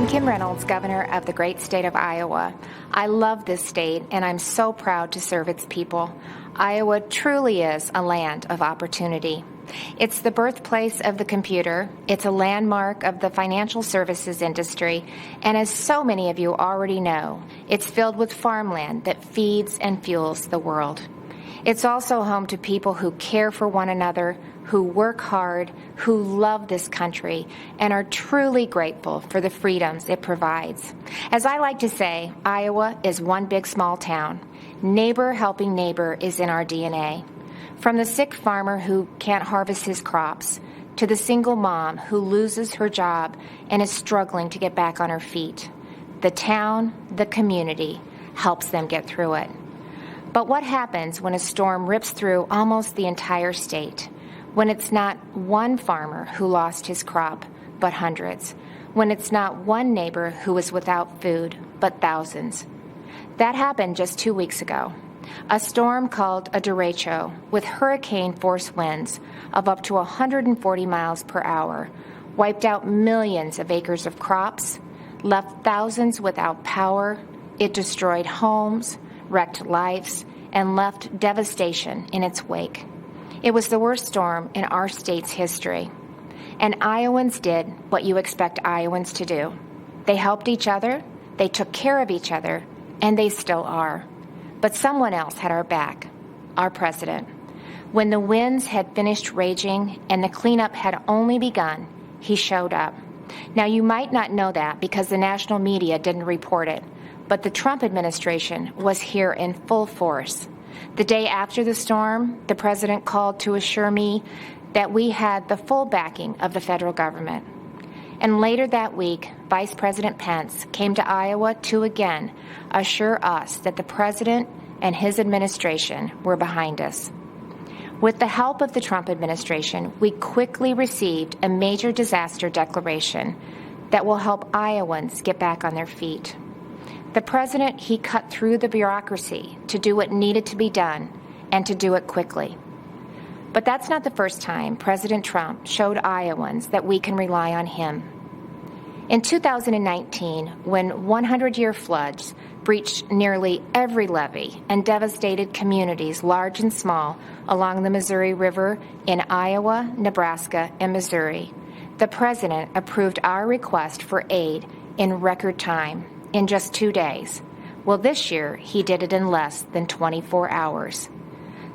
I'm Kim Reynolds, Governor of the great state of Iowa. I love this state, and I'm so proud to serve its people. Iowa truly is a land of opportunity. It's the birthplace of the computer, it's a landmark of the financial services industry, and as so many of you already know, it's filled with farmland that feeds and fuels the world. It's also home to people who care for one another, who work hard, who love this country, and are truly grateful for the freedoms it provides. As I like to say, Iowa is one big small town. Neighbor helping neighbor is in our DNA. From the sick farmer who can't harvest his crops, to the single mom who loses her job and is struggling to get back on her feet, the town, the community, helps them get through it. But what happens when a storm rips through almost the entire state? When it's not one farmer who lost his crop, but hundreds. When it's not one neighbor who is without food, but thousands. That happened just 2 weeks ago. A storm called a derecho with hurricane-force winds of up to 140 miles per hour wiped out millions of acres of crops, left thousands without power. It destroyed homes, wrecked lives, and left devastation in its wake. It was the worst storm in our state's history. And Iowans did what you expect Iowans to do. They helped each other, they took care of each other, and they still are. But someone else had our back, our president. When the winds had finished raging and the cleanup had only begun, he showed up. Now, you might not know that because the national media didn't report it, but the Trump administration was here in full force. The day after the storm, the president called to assure me that we had the full backing of the federal government. And later that week, Vice President Pence came to Iowa to again assure us that the president and his administration were behind us. With the help of the Trump administration, we quickly received a major disaster declaration that will help Iowans get back on their feet. The president, he cut through the bureaucracy to do what needed to be done and to do it quickly. But that's not the first time President Trump showed Iowans that we can rely on him. In 2019, when 100-year floods breached nearly every levee and devastated communities large and small along the Missouri River in Iowa, Nebraska, and Missouri, the president approved our request for aid in record time, in just 2 days. Well, this year, he did it in less than 24 hours.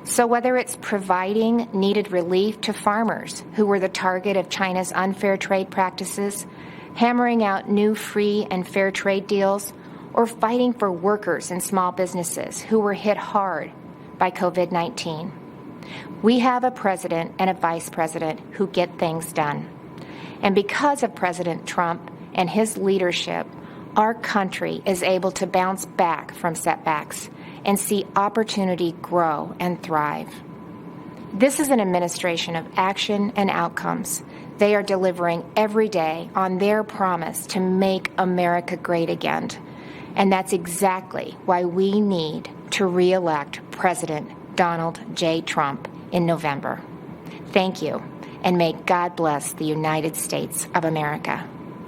So whether it's providing needed relief to farmers who were the target of China's unfair trade practices, hammering out new free and fair trade deals, or fighting for workers and small businesses who were hit hard by COVID-19, we have a president and a vice president who get things done. And because of President Trump and his leadership, our country is able to bounce back from setbacks and see opportunity grow and thrive. This is an administration of action and outcomes. They are delivering every day on their promise to make America great again. And that's exactly why we need to re-elect President Donald J. Trump in November. Thank you, and may God bless the United States of America.